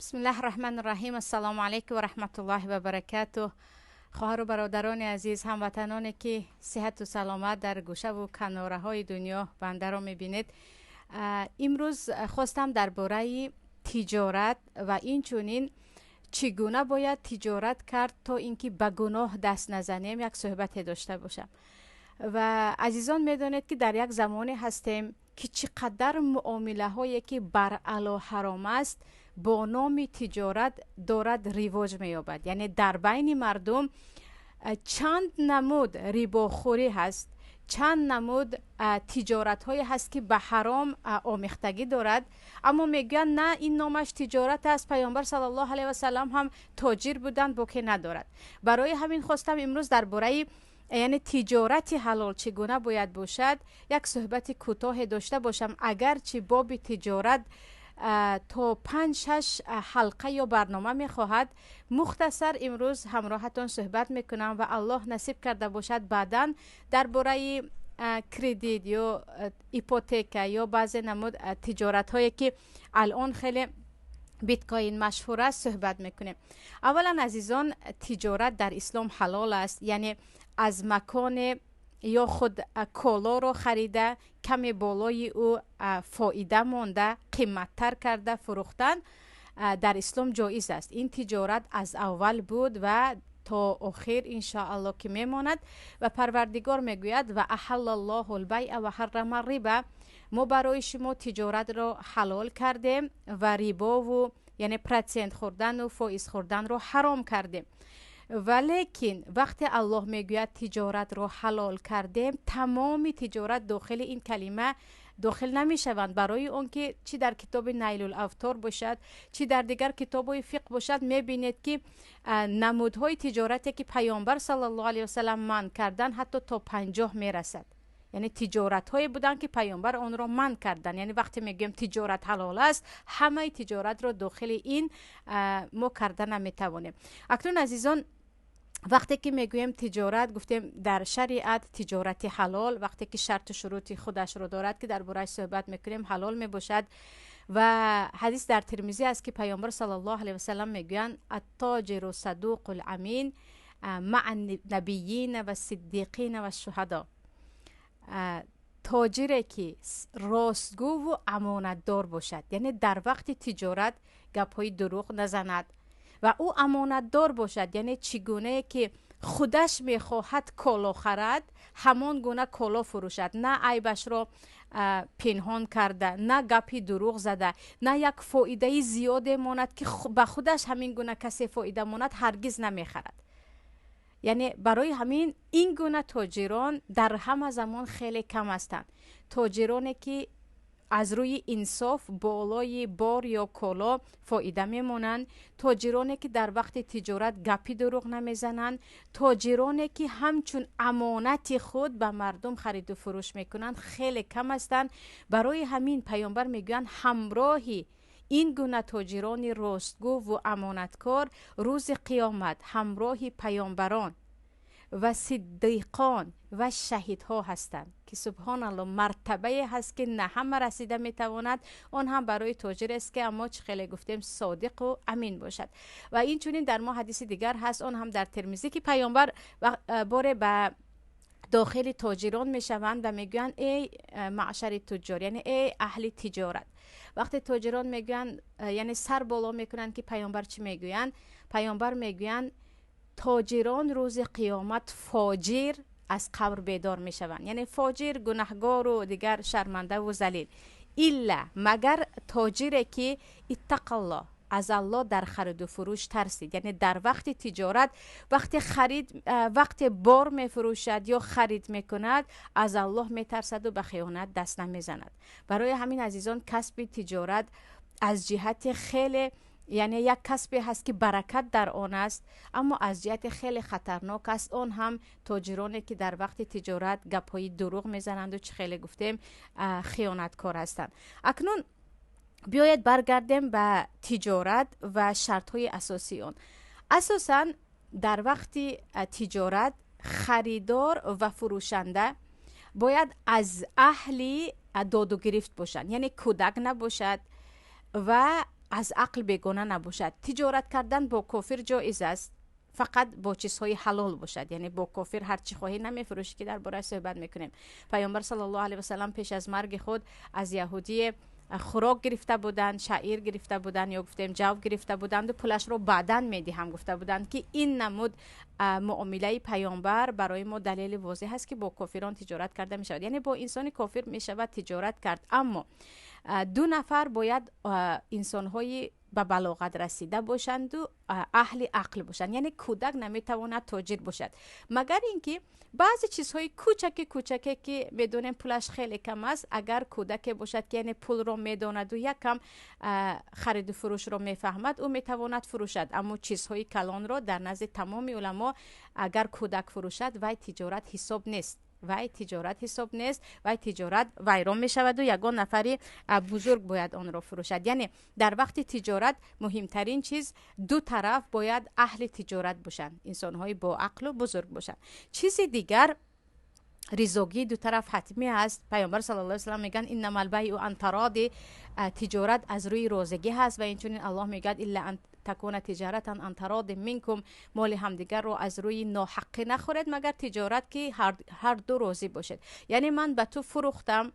بسم الله الرحمن الرحیم. السلام علیکم و رحمت الله و برکاته. خواهر و برادران عزیز، هموطنانی که صحت و سلامت در گوشه و کناره های دنیا بنده را میبینید، امروز خواستم درباره تجارت و اینچنین چگونه باید تجارت کرد تا اینکه به گناه دست نزنیم یک صحبت داشته باشم. و عزیزان میدانید که در یک زمانی هستیم که چقدر معامله هایی که برعلا حرام است با نام تجارت دارد رواج می‌یابد. یعنی در بین مردم چند نمود رباخوری هست، چند نمود تجارت های هست که به حرام آمیختگی دارد، اما میگن نه این نامش تجارت است. پیامبر صلی الله علیه و سلم هم تاجر بودند، بوکه ندارد. برای همین خواستم امروز درباره یعنی تجارت حلال چگونه باید باشد یک صحبت کوتاه داشته باشم. اگرچه باب تجارت تا 5-6 حلقه یا برنامه می خواهد، مختصر امروز همراهتان صحبت میکنم و الله نصیب کرده باشد بعداً درباره کردیت یا ایپوتک یا بعضی نمود تجارت هایی که الان خیلی بیت کوین مشهور است صحبت میکنیم. اولا عزیزان، تجارت در اسلام حلال است. یعنی از مکان یا خود کالا رو خریده کمی بالای او فایده مونده قیمتتر کرده فروختن در اسلام جایز است. این تجارت از اول بود و تا آخر ان شاء الله که میماند. و پروردگار میگوید و احل الله البیع و حرم الربا، ما برای شما تجارت را حلال کردیم و ربا و یعنی پرسنت خوردن و فایز خوردن را حرام کردیم. ولیکن وقتی الله میگوید تجارت را حلال کردیم، تمام تجارت داخل این کلمه داخل نمیشوند. برای اون که چی در کتاب نیل الاوطار باشد، چی در دیگر کتاب‌های فقه باشد، میبینید که نمودهای تجارتی که پیامبر صلی الله علیه و سلم منع کردن حتی تا 50 میرسد. یعنی تجارت های بودن که پیامبر آن را منع کردن. یعنی وقتی میگیم تجارت حلال است، همه تجارت را داخل این ما کردن نمیتوانیم. اکنون عزیزان، وقتی که میگویم تجارت، گفتیم در شریعت تجارت حلال وقتی که شرط شروط خودش رو دارد که درباره‌اش صحبت میکنیم حلال میباشد. و حدیث در ترمذی است که پیامبر صلی الله علیه و سلم میگویند التاجر صدوق الامین مع النبیین و صدیقین و الشهدا. تاجری که راستگو و امانت دار باشد، یعنی در وقت تجارت گپ‌های دروغ نزند و او امانت دار باشد. یعنی چگونه که خودش میخواهد کالا خرد، همان گونه کالا فروشد، نه عیبش را پنهان کرده، نه گپی دروغ زده، نه یک فایده زیاد ماند که به خودش همین گونه کسی فایده ماند هرگز نمیخرد. یعنی برای همین این گونه تاجران در همه زمان خیلی کم هستند. تاجرانی که از روی انصاف بالای بار یا کالا فایده میمونند، تاجرانی که در وقت تجارت گپی دروغ نمیزنند، تاجرانی که همچون امانت خود به مردم خرید و فروش میکنند خیلی کم هستند. برای همین پیامبر میگویند همراهی این گونه تاجران راستگو و امانتکار روز قیامت همراه پیامبران و صدیقان و شهیدها هستند که سبحان الله مرتبه هست که نه همه رسیده میتواند. آن هم برای تاجر است که اما چه خیلی گفتیم صادق و امین باشد. و این چونین در ما حدیث دیگر هست، آن هم در ترمذی که پیامبر باره به داخل تاجران میشوند و میگویند ای معشر تجار، یعنی ای اهل تجارت. وقتی تاجران میگویند یعنی سر بالا میکنند که پیامبر چی میگویند، پیامبر میگویند تاجران روز قیامت فاجر از قبر بیدار میشوند. یعنی فاجر گناهگار و دیگر شرمنده و ذلیل، الا مگر تاجری که اتق الله، از الله در خرید و فروش ترسید. یعنی در وقت تجارت، وقت بار میفروشد یا خرید میکند، از الله میترسد و به خیانت دست نمیزند. برای همین عزیزان کسب تجارت از جهت خیلی یعنی یک کسبی هست که برکت در آن است، اما از جهت خیلی خطرناک است. آن هم تاجرانی که در وقت تجارت گپ‌های دروغ میزنند و چه خیلی گفتیم خیانتکار هستند. اکنون بیاید برگردیم به تجارت و شرط‌های اساسی آن. اساساً در وقت تجارت خریدار و فروشنده باید از اهل داد و گرفت باشند. یعنی کودک نباشد و از عقل بیگانه نباشد. تجارت کردن با کافر جایز است، فقط با چیزهای حلال باشد. یعنی با کافر هر چی خواهی نمیفروشی که درباره صحبت میکنیم. پیامبر صلی الله علیه و سلم پیش از مرگ خود از یهودی خوراک گرفته بودند، شعیر گرفته بودند یا گفتیم جو گرفته بودند و پولش رو بعداً میدیم گفته بودند که این نمود معامله پیامبر برای ما دلیل واضح هست که با کافران تجارت کرده می شود. یعنی با انسان کافر می شود تجارت کرد، اما دو نفر باید انسان‌های به بلاغت رسیده باشند و اهل عقل باشند. یعنی کودک نمیتواند تاجر باشد، مگر اینکه بعضی چیزهای کوچکی که میدونیم پولش خیلی کم است، اگر کودک باشد که یعنی پول رو میداند و یکم خرید و فروش رو میفهمد، او میتواند فروشد. اما چیزهای کلان رو در نزد تمام علما اگر کودک فروشد وای تجارت حساب نیست، وای تجارت ویران می شود و یگان نفری بزرگ باید آن را فروشد. یعنی در وقت تجارت مهمترین چیز دو طرف باید اهل تجارت باشند، انسان‌های با عقل و بزرگ باشند. چیز دیگر ریزوگی دو طرف حتمی است. پیامبر صلی الله علیه و سلم میگن انما البیع عن تراضی، تجارت از روی روزگی هست و اینچنین الله میگه الا ان تکون تجارتا عن تراض منکم، مال همدیگر رو از روی ناحقی نخورید مگر تجارت که هر دو راضی باشد. یعنی من به تو فروختم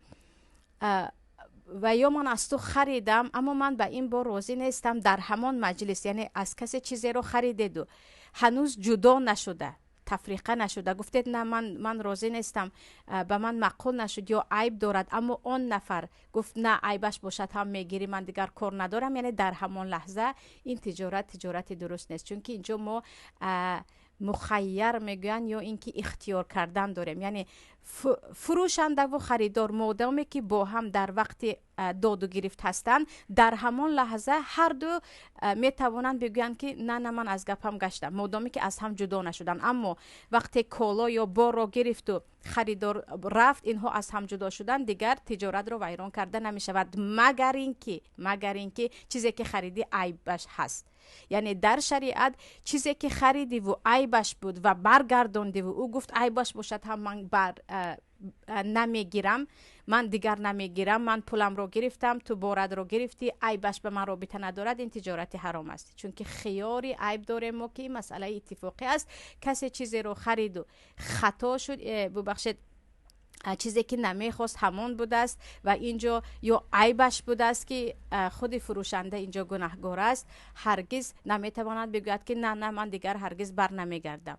و یا من از تو خریدم اما من به این با راضی نیستم، در همان مجلس یعنی از کسی چیزی رو خریدید و هنوز جدا نشده، تفریقه نشده، گفتید نه من راضی نیستم، به من معقول نشد یا عیب دارد، اما اون نفر گفت نه عیبش باشد هم میگیری، من دیگر کار ندارم، یعنی در همان لحظه این تجارت درست نیست. چون که اینجا ما مخیر میگن یا اینکه اختیار کردن داریم. یعنی فروشنده و خریدار مادامی که با هم در وقت داد و گرفت هستند، در همان لحظه هر دو میتوانند بگوین که نه من از گپم گشتم، مادامی که از هم جدا نشدن. اما وقتی کالا یا بار را گرفت و خریدار رفت، اینها از هم جدا شدن، دیگر تجارت را ویران کرده نمی شود، مگر اینکه چیزی که خریدی عیبش هست. یعنی در شریعت چیزی که خریدی و عیبش بود و برگردوندی و او گفت عیبش باشد هم من نمیگیرم، من دیگر نمیگیرم، من پولم رو گرفتم تو بارد رو گرفتی، عیبش به من رابطه ندارد، این تجارت حرام است. چون که خیاری عیب داره ما که مسئله اتفاقی است. کسی چیزی رو خرید و خطا شد، ببخشید چیزی که نمیخواست همون بوده است و اینجا یا عیبش بوده است که خود فروشنده اینجا گناهگار است، هرگز نمیتواند بگوید که نه من دیگر هرگز بر نمیگردم.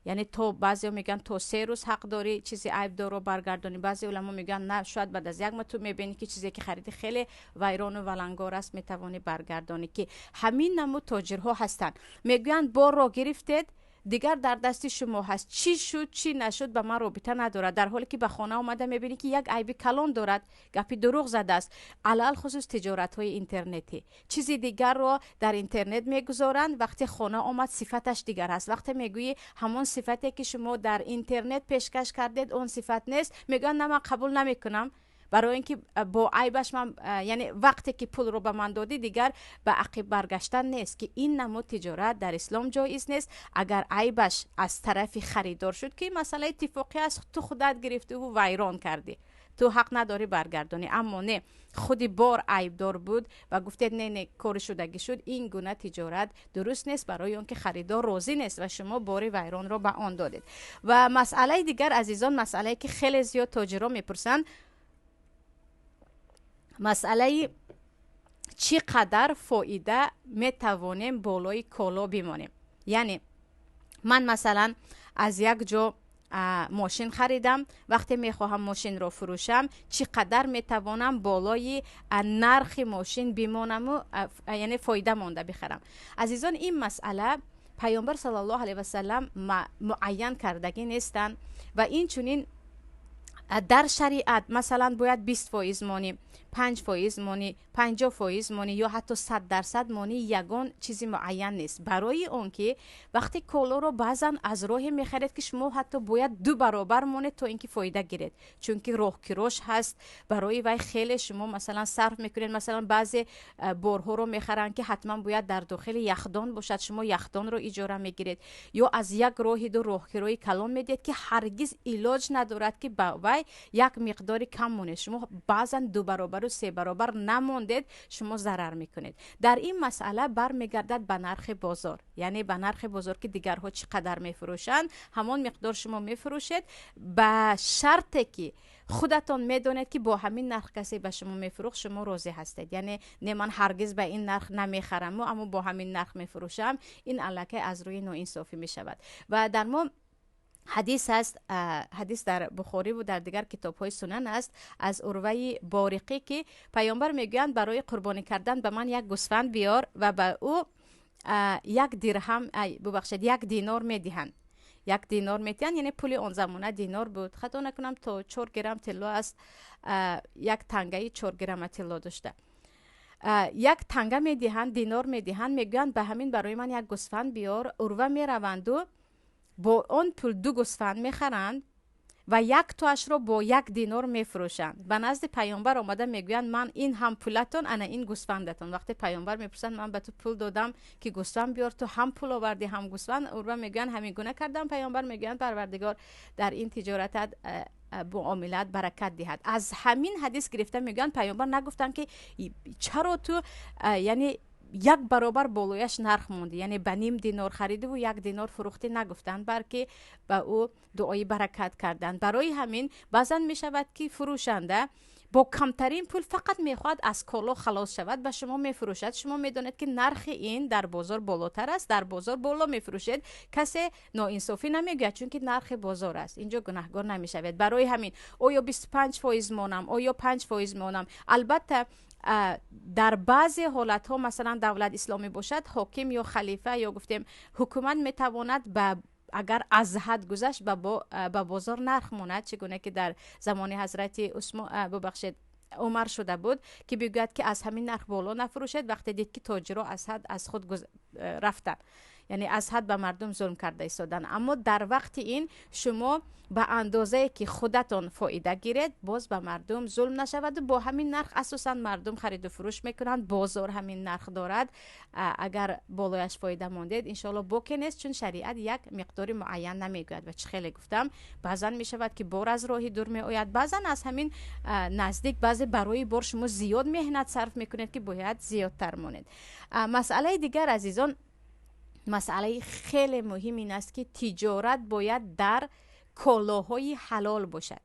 یعنی تو بعضی میگن تو 3 روز حق داری چیزی عیب داره رو برگردانی، بعضی علما میگن نه شاید بعد از 1 ماه تو میبینی که چیزی که خریدی خیلی ویران و ولنگار است میتوانی برگردانی. که همین نمود تاجرها هستن، میگن بار رو گرفتید دیگر در دست شما هست، چی شد چی نشد به من رابطه ندارد، در حالی که به خانه اومده میبینی که یک عیب کلان دارد، گپی دروغ زده است. علل خصوص تجارت های اینترنتی چیزی دیگر رو در اینترنت میگذارند، وقتی خانه اومد صفتش دیگر است. وقتی میگویی همون صفتی که شما در اینترنت پیشکش کردید اون صفت نیست، میگن نه من قبول نمیکنم، برای اینکه با عیبش من یعنی وقتی که پول رو به من دادی دیگر به عقب برگشتن نیست. که این نمود تجارت در اسلام جایز نیست. اگر عیبش از طرف خریدار شد که مسئله اتفاقی است، تو خودت گرفتی و ویران کردی، تو حق نداری برگردانی. اما نه خودی بار عیب دار بود و گفتید نه کار شدگی شد، این گونه تجارت درست نیست، برای اون که خریدار راضی نیست و شما بار ویران رو به آن دادید. و مسئله دیگر عزیزان، مسئله که خیلی زیاد تاجران میپرسند، مسئله چقدر فایده میتوانیم بالای کالا بمانیم. یعنی من مثلا از یک جا ماشین خریدم، وقتی میخواهم ماشین رو فروشم چقدر میتوانم بالای نرخ ماشین بمانم و یعنی فایده مونده بخرم. عزیزان این مسئله پیامبر صلی الله علیه و سلم معین کردگی نیستند و این چنین در شریعت مثلا باید 20% مانی، 5% مانی، 50% مانی یا حتی 100% مانی یگان چیزی معین نیست. برای اون که وقتی کالا رو بعضا از راهی میخرید که شما حتی باید 2 برابر مانید تا اینکه فایده گیرید، چون که راه کروش هست، برای وای خیلی شما مثلا صرف میکنید. مثلا بعضی بارها رو میخرن که حتما باید در داخل یخدان باشد، شما یخدان رو اجاره میگیرید یا از یک راهی دو راه کروی کلان میدید که هرگز علاج ندارد که وای یک مقداری کم مونه، شما بعضا 2 برابر و 3 برابر نمانده موندید شما ضرر میکنید. در این مسئله برمیگردد به نرخ بازار، یعنی به نرخ بازار که دیگرها چقدر میفروشند همان مقدار شما میفروشید، به شرطی که خودتان میدونید که با همین نرخ کسی به شما میفروخت شما راضی هستید. یعنی نه من هرگز به این نرخ نمیخرم اما با همین نرخ میفروشم، این الکی از روی ناانصافی میشود. و در ما حدیث است، حدیث در بخاری و در دیگر کتاب های سنن است از عروه بارقی که پیامبر میگویند برای قربانی کردن به من یک گوسفند بیار و به او یک درهم یک دینار میدهند. یک دینار میدهند یعنی پول اون زمانه دینار بود، خطا نکنم تا 4 گرم طلا است، یک تنگه 4 گرم طلا داشته. یک تنگه میدهند، دینار میدهند، میگویند به همین برای من یک گوسفند بیار. عروه میروند و با اون پول 2 گوسفند میخرند و یک تاش رو با 1 دینار میفروشند. به نزد پیامبر آمده میگویند من این هم پولتون انا این گوسفندتون. وقتی پیامبر میپرسند من به تو پول دادم که گوسفند بیار، تو هم پول آوردی هم گوسفند؟ عروه میگویند همین گونه کردم. پیامبر میگویند پروردگار در این تجارتت معاملات برکت دهد. از همین حدیث گرفته میگن پیامبر نگفتن که چرا تو یعنی 1 برابر بالایش نرخ مونده، یعنی به نیم دینار خریده و 1 دینار فروخته نگفتند، بلکه به او دعای برکت کردند. برای همین بعضا می شود که فروشنده با کمترین پول فقط میخواد از کالا خلاص شود به شما میفروشد. شما میدونید که نرخ این در بازار بالاتر است، در بازار بالا میفروشید، کسی ناانصافی نمیگه چون که نرخ بازار است، اینجا گناهکار نمیشوید. برای همین آیا 25% مونم، آیا 5% مونم. البته در بعضی حالت ها مثلا دولت اسلامی باشد، حاکم یا خلیفه یا گفتیم حکومت میتواند اگر از حد گذشت به بازار نرخ ماند، چگونه که در زمان حضرت عمر شده بود که بگوید که از همین نرخ بالا نفروشید. وقتی دید که تاجرها از حد از خود رفتن، یعنی از حد به مردم ظلم کرده ایستادن. اما در وقت این شما به اندازه که خودتون فایده گیرید باز به مردم ظلم نشود و با همین نرخ اساسا مردم خرید و فروش میکنند. بازار همین نرخ دارد، اگر بالایش فایده موندید انشالله باکی نیست، چون شریعت یک مقدار معین نمیگوید. و چه خیلی گفتم بعضا میشود که بار از راهی دور میآید، بعضا از همین نزدیک، بعضی برای بار شما زیاد مهنت صرف میکنید که باید زیادتر مونید. مسئله دیگر عزیزان، مسئله خیلی مهم این است که تجارت باید در کالاهای حلال باشد.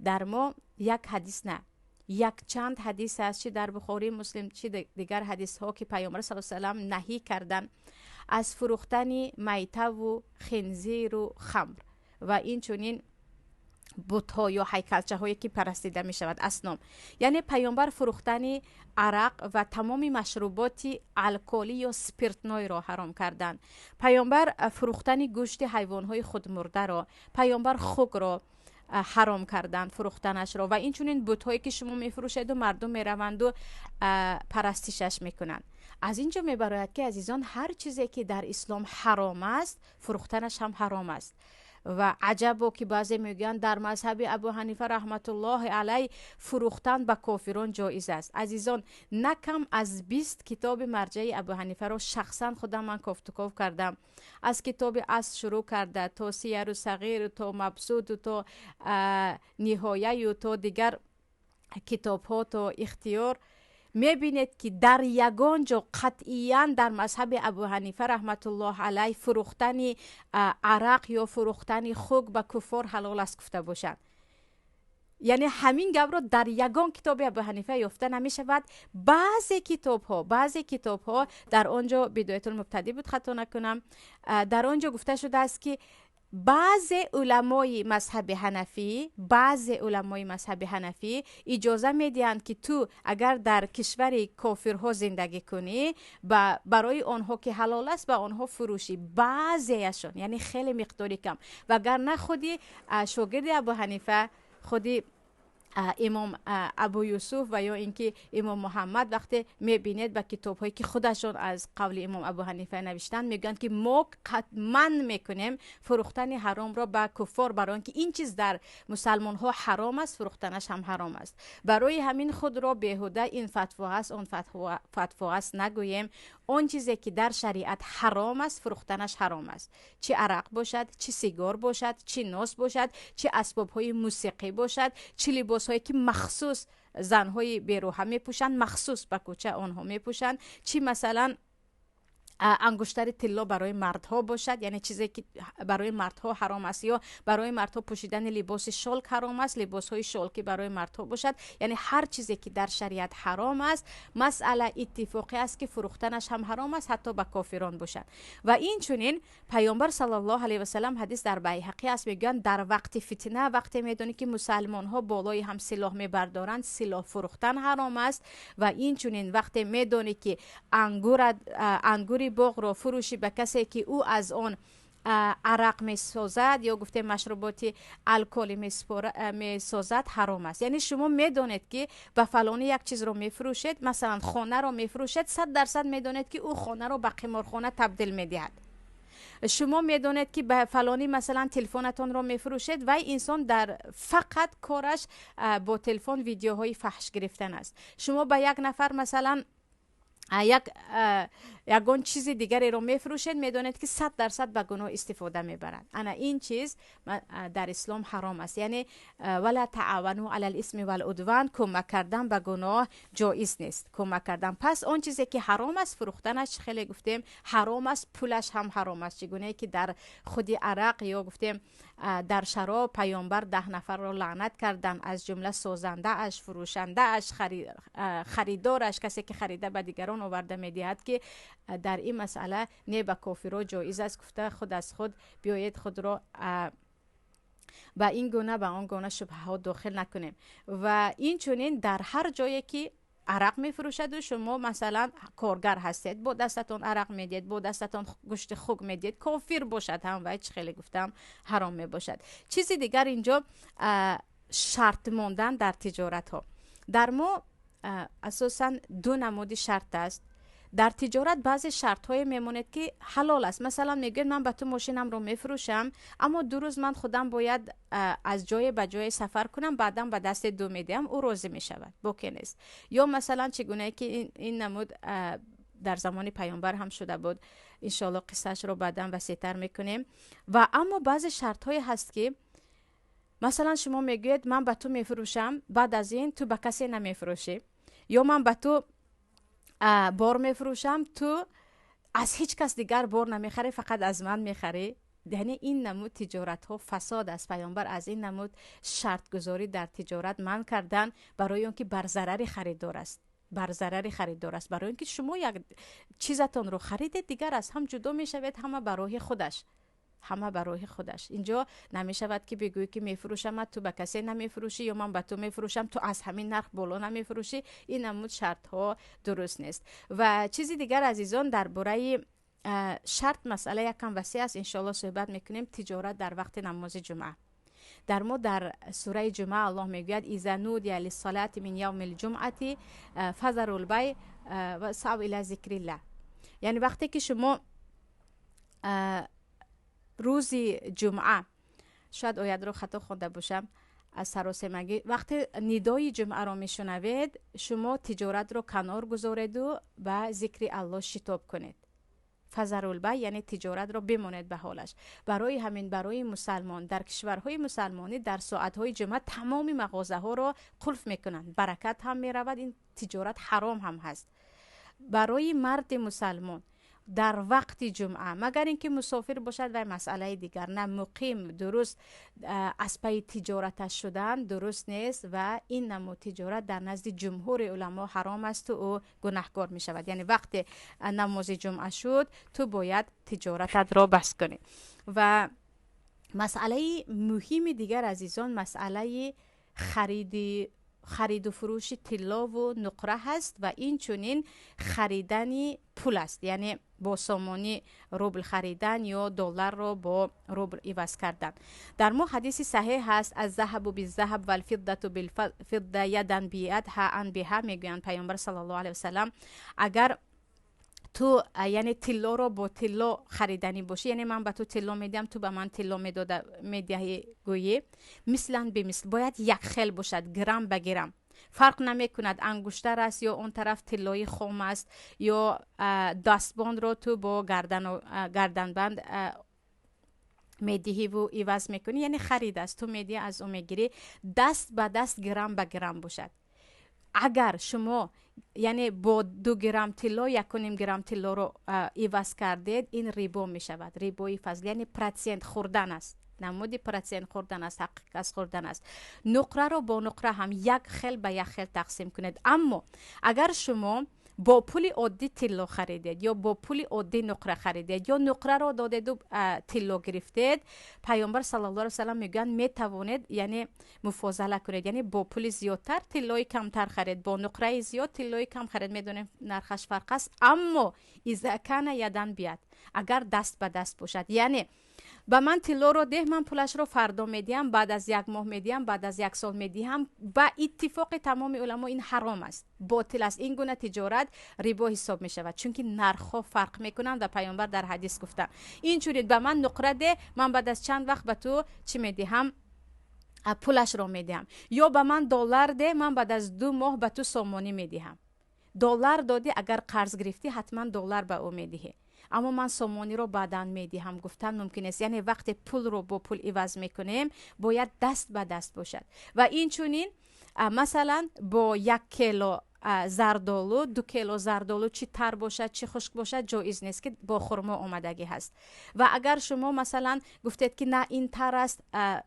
در ما یک حدیث نه، یک چند حدیث است، چه در بخاری مسلم چه دیگر حدیث ها که پیامبر صلی الله علیه و سلم نهی کردن از فروختن میته و خنزیر و خمر و این چنین بت‌ها یا هیکلچه هایی که پرستیده می شود، اصنام. یعنی پیامبر فروختن عرق و تمام مشروبات الکلی یا سپیرتنوی را حرام کردند. پیامبر فروختن گوشت حیوان های خودمرده را، پیامبر خوک را حرام کردن فروختنش را و این چنین بت‌هایی که شما میفروشید و مردم میروند و پرستشش میکنند. از اینجا میبراید که عزیزان هر چیزی که در اسلام حرام است فروختنش هم حرام است. و عجبه که بعضی میگن در مذهب ابو حنیفه رحمت الله علیه فروختن به کافران جایز است. عزیزان نکم از 20 کتاب مرجع ابو حنیفه رو شخصا خودم من کاف کردم، از کتاب اصل شروع کرده تا سیر صغیر تا مبسوط تا نهایه تا دیگر کتاب ها تا اختیار، میبینید که در یگان جا قطعیاً در مذهب ابو حنیفه رحمت الله علیه فروختن عرق یا فروختن خوک به کفار حلال است گفته باشند. یعنی همین گپ را در یگان کتاب ابو حنیفه یافته نمی شود. بعضی کتاب ها در آنجا بدایت المبتدی بود خطا نکنم، در آنجا گفته شده است که بعض علمای مذهب حنفی اجازه میدهند که تو اگر در کشور کافرها زندگی کنی برای آنها که حلال است به آنها فروشی، بعضیشون یعنی خیلی مقداری کم. وگرنه خودی شاگرد ابو حنیفه، خودی امام ابو یوسف و یا اینکه امام محمد وقتی میبینید به کتاب هایی که خودشون از قول امام ابو حنیفه نوشتن میگن که ما قطعاً میکنیم فروختن حرام را به کفار، برای اینکه این چیز در مسلمان ها حرام است فروختنش هم حرام است. برای همین خود را بیهوده این فتوا است اون فتوا است نگوییم. اون چیزی که در شریعت حرام است فروختنش حرام است، چه عرق باشد، چه سیگار باشد، چه ناس باشد، چه اسباب های موسیقی باشد، چه لباس هایی که مخصوص زنهای بیروحه میپوشند، مخصوص به کوچه آنها میپوشند. چی مثلا انگشتر طلا برای مردها باشد، یعنی چیزی که برای مردها حرام است، یا برای مردها پوشیدن لباس شالک حرام است، لباس های شالکی برای مردها باشد. یعنی هر چیزی که در شریعت حرام است، مسئله اتفاقی است که فروختنش هم حرام است، حتی به کافران باشد. و این چنین پیامبر صلی الله علیه و سلم حدیث در بیهقی است، میگن در وقت فتنه، وقتی میدونی که مسلمان ها بالای هم سلاح میبردارند، سلاح فروختن حرام است. و این چنین وقتی میدونی که انگوری باغ رو فروشی به کسی که او از آن عرق می سازد یا گفته مشروبات الکلی می سازد، حرام است. یعنی شما میدونید که به فلانی یک چیز رو میفروشید، مثلا خانه رو میفروشید، 100% میدونید که او خانه رو به قمارخانه تبدیل میدهد. شما میدونید که به فلانی مثلا تلفنتون رو میفروشید و انسان در فقط کارش با تلفن ویدیوهای فحش گرفتن است. شما به یک نفر مثلا یگان چیز دیگری رو میفروشید، میدونید که 100% به گناه استفاده میبرند. انا این چیز در اسلام حرام است. یعنی ولا تعاونوا علی الاثم والعدوان، کمک کردن به گناه جایز نیست، کمک کردن. پس اون چیزی که حرام است فروختنش، خیلی گفتیم حرام است، پولش هم حرام است. چگونه که در خودی عرق یا گفتیم در شراب پیامبر 10 نفر رو لعنت کردن، از جمله سازنده اش، فروشنده اش، خریدارش، کسی که خریده به دیگران آورده میدهد، که در این مسئله نه به کافرها جایز است. گفته خود از خود بیایید خود را به این گونه به آن گونه شبهات داخل نکنیم. و این چنین در هر جایی که عرق میفروشد و شما مثلا کارگر هستید، با دستتون عرق میدید، با دستتون گوشت خوک میدید، کافر باشد هم و خیلی گفتم حرام می باشد. چیزی دیگر اینجا شرط ماندن در تجارت ها. در ما اساسا 2 نمود شرط است. در تجارت بعضی شرط های میموند که حلال است. مثلا میگن من به تو ماشینم رو میفروشم، اما 2 روز من خودم باید از جای به جای سفر کنم، بعدم به دست دو میدم، او راضی میشود، باکی نیست. یا مثلا چگونه که این نمود در زمان پیامبر هم شده بود، انشالله قصهش رو بعدم وسیع‌تر میکنیم. و اما بعضی شرط های هست که مثلا شما میگید من به تو میفروشم، بعد از این تو به کسی نمیفروشی، یا من به تو بار میفروشم، تو از هیچ کس دیگر بار نمیخری، فقط از من میخری. یعنی این نمود تجارت ها فساد است. پیامبر از این نمود شرط گذاری در تجارت من کردن، برای اون که بر ضرر خریدار است، بر ضرر خریدار است. برای اینکه شما یک چیزتون رو خریدید، دیگر از هم جدا میشوید، همه برای خودش، همه برای خودش. اینجا نمیشود که بگویی که میفروشم تو به کسی نمیفروشی، یا من به تو میفروشم تو از همین نرخ بالا نمیفروشی. این نمود شرط ها درست نیست. و چیزی دیگر عزیزان درباره شرط مسئله یکم وسیع است، انشالله صحبت میکنیم. تجارت در وقت نماز جمعه. در ما در سوره جمعه الله میگوید اذا نودی للصلاة من یوم الجمعه فذروا البیع و سعوا الی ذکر الله. یعنی وقتی که شما روزی جمعه، شاید آیت رو خطا خونده باشم از سراسیمگی، وقتی ندای جمعه رو میشنوید، شما تجارت رو کنار گذارید و به ذکر الله شتاب کنید. فذروا البیع یعنی تجارت رو بمانید به حالش. برای همین برای مسلمان در کشورهای مسلمانی در ساعتهای جمعه تمام مغازه ها رو قلف میکنند، برکت هم میرود، این تجارت حرام هم هست. برای مرد مسلمان در وقت جمعه، مگر اینکه مسافر باشد و مسئله دیگر، نه مقیم درست از پی تجارتش شدن درست نیست و این نمود تجارت در نزد جمهور علما حرام است و او گناهکار می شود. یعنی وقت نماز جمعه شد تو باید تجارتت را بس کنی. و مسئله مهم دیگر عزیزان، مسئله خرید و فروش طلا و نقره هست و این چنین خریدن پول است. یعنی با سامانی روبل خریدن یا دلار رو با روبل عوض کردن. در ما حدیث صحیح هست از ذهب بالذهب و الفضه بالفضه یدا بیاد ها بها، میگویند پیامبر صلی الله علیه و سلم اگر تو یعنی طلا رو با طلا خریدنی باشی، یعنی من به تو طلا میدم تو به من طلا میدهی، گویی مثلا به مثل، باید یک خیل باشد، گرم به گرم، فرق نمی کند انگشتر است یا اون طرف طلای خام است، یا دستبند رو تو با گردنبند میدهی و عوض میکنی، یعنی خرید است، تو میدی از اون میگیری، دست به دست گرم به گرم باشد. اگر شما یعنی با 2 گرم طلا 1.5 گرم طلا رو عوض کردید، این ریبا می شود. ریبای فضل یعنی پرسنت خوردن است، نمودی پرسنت خوردن است، حقیقت خوردن است. نقره رو با نقره هم یک خل به یک خل تقسیم کنید. اما اگر شما با پول عادی طلا خریدید یا با پول عادی نقره خریدید یا نقره رو دادید و طلا گرفتید، پیامبر صلی الله علیه و سلم میگن می توانید یعنی مفاضله کنید، یعنی با پول زیادتر طلای کمتر خرید، با نقره زیاد طلای کم خرید. میدونیم نرخش فرق است، اما اذا کان یدن بیاد، اگر دست به دست باشد، یعنی با من طلا رو ده، من پولش رو فردا میدیم، بعد از 1 ماه میدیم، بعد از 1 سال میدیم، با اتفاق تمام علما این حرام است، باطل است. این گونه تجارت ریبا حساب می شود، چون که نرخ ها فرق میکنند و پیامبر در حدیث گفتن اینجوری به من نقره ده، من بعد از چند وقت به تو چی میدهم؟ پولش رو میدهم. یا به من دلار ده، من بعد از 2 ماه به تو سامانی میدهم. دلار دادی، اگر قرض گرفتی حتما دلار به او میدهی، اما من سامانی رو بعداً میدهم. گفتن ممکن است، یعنی وقتی پول رو با پول عوض میکنیم باید دست به دست باشد. و این چونین مثلا با 1 کیلو زردالو 2 کیلو زردالو چی تر باشد چی خشک باشد جایز نیست که با خرما آمدگی هست. و اگر شما مثلا گفتید که نه این تر است،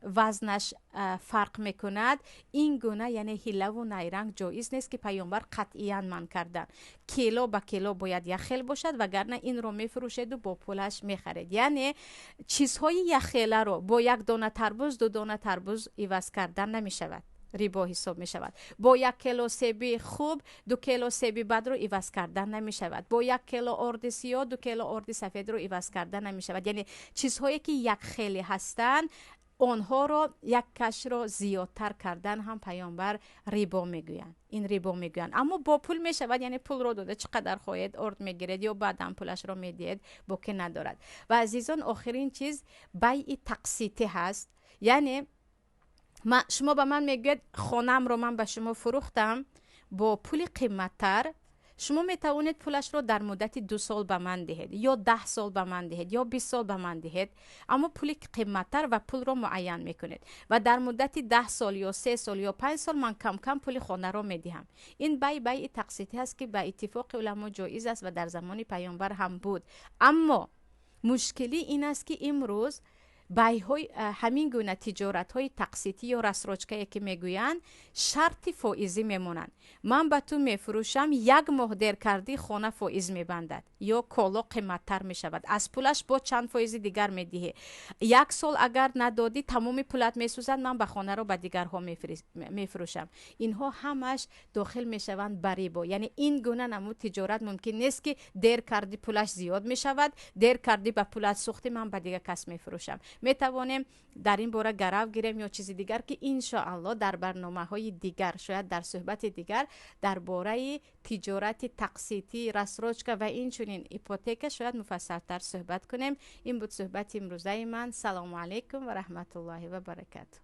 وزنش فرق میکند، این گونه یعنی حیله و نیرنگ جایز نیست که پیامبر قطعیاً من کردن. کیلو به کیلو باید یک خیل باشد، وگرنه این رو میفروشید و با پولش میخرید. یعنی چیزهای یک خیله رو با 1 دانه تربوز 2 دانه تربوز عوض کردن نمیشود، ریبا حساب می شود. با 1 کیلو سیبی خوب 2 کیلو سیبی بد رو عوض کردن نمی شود. با 1 کیلو ارد سیاه 2 کیلو ارد سفید رو عوض کردن نمی شود. یعنی چیزهایی که یک خیلی هستند آنها رو یک کش رو زیادتر کردن هم پیامبر ریبا میگویند. این ریبا میگویند. اما با پول می شود، یعنی پول رو داده چقدر خواهید ارد میگیرید یا بعدم پولش رو میدید، باکی ندارد. و عزیزان آخرین چیز بیع تقسیطی هست. یعنی شما به من میگید خانم رو من به شما فروختم با پول قیمتتر، شما می توانید پولش رو در مدت 2 سال به من دهید یا 10 سال به من دهید یا 20 سال به من دهید، اما پول قیمتتر و پول رو معین میکنید و در مدت 10 سال یا 3 سال یا 5 سال من کم کم پول خانه رو میدهم. این بیع تقسیطی است که به اتفاق علما جایز است و در زمان پیامبر هم بود. اما مشکلی این است که امروز بیع‌های همین گونه تجارت های تقسیطی یا رسروچکایی که میگویند شرط فائزی میمونند. من به تو میفروشم، 1 ماه دیر کردی خانه فائز میبندد یا کالا قیمتتر میشود، از پولش با چند فائز دیگر میدهی. 1 سال اگر ندادی تمام پولت میسوزد، من به خانه رو به دیگرها میفروشم. اینها همش داخل میشوند به ریبا. یعنی این گونه نمود تجارت ممکن نیست که دیر کردی پولش زیاد میشود، دیر کردی به پولت سوختی من به دیگر کس میفروشم. می توانیم در این باره گرو گیریم یا چیزی دیگر که ان شاء الله در برنامه های دیگر، شاید در صحبت دیگر درباره تجارت تقسیطی، رسروچکا و این چنین ایپوتک شاید مفصل تر صحبت کنیم. این بود صحبت امروزه من. سلام علیکم و رحمت الله و برکاته.